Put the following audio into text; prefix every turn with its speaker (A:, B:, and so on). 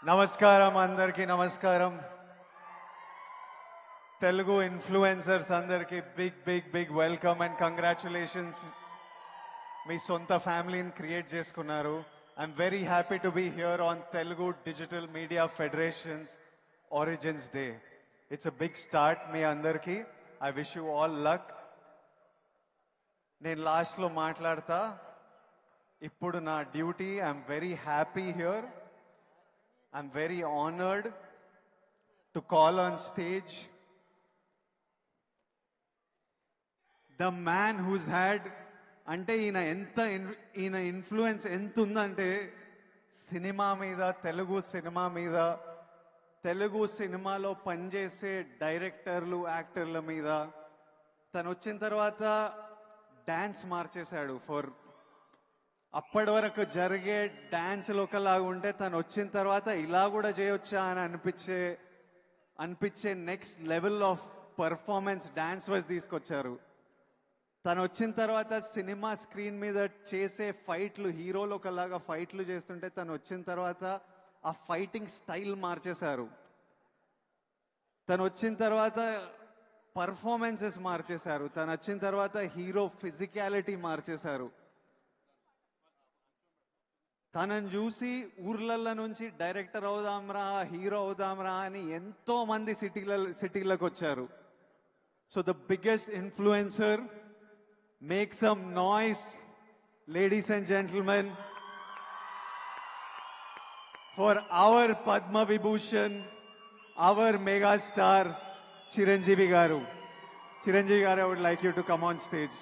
A: నమస్కారం అందరికీ నమస్కారం. తెలుగు ఇన్ఫ్లుయెన్సర్స్ అందరికీ big big big welcome and congratulations. మీ సొంత ఫ్యామిలీని క్రియేట్ చేసుకున్నారు. I'm very happy to be here on Telugu digital media federation's origins day. It's a big start మీ అందరికీ. I wish you all luck. నేను లాస్ట్లో మాట్లాడతా. ఇప్పుడు నా duty. I'm very happy here. I'm very honored to call on stage the man who's had అంటే ఈయన influence ఎంత ఉందంటే సినిమా మీద, తెలుగు సినిమా మీద, తెలుగు సినిమాలో పనిచేసే డైరెక్టర్లు, యాక్టర్ల మీద. తను వచ్చిన తర్వాత డాన్స్ మార్చేశాడు. అప్పటి వరకు జరిగే డాన్సులు ఒకలాగా ఉంటే తను వచ్చిన తర్వాత ఇలా కూడా చేయొచ్చా అని అనిపించే next level of performance dance wise తీసుకొచ్చారు. తను వచ్చిన తర్వాత సినిమా స్క్రీన్ మీద చేసే ఫైట్లు, హీరోలు ఒకలాగా ఫైట్లు చేస్తుంటే తను వచ్చిన తర్వాత ఆ ఫైటింగ్ స్టైల్ మార్చేశారు. తను వచ్చిన తర్వాత పర్ఫార్మెన్సెస్ మార్చేశారు. తను వచ్చిన తర్వాత హీరో ఫిజికాలిటీ మార్చేశారు. తనను చూసి ఊర్లల్లో నుంచి డైరెక్టర్ అవుదాంరా, హీరో అవుదాంరా అని ఎంతో మంది సిటీలకు వచ్చారు. So the biggest influencer, make some noise ladies and gentlemen for our Padma Vibhushan, our mega star Chiranjeevi garu. Chiranjeevi garu, I would like you to come on stage.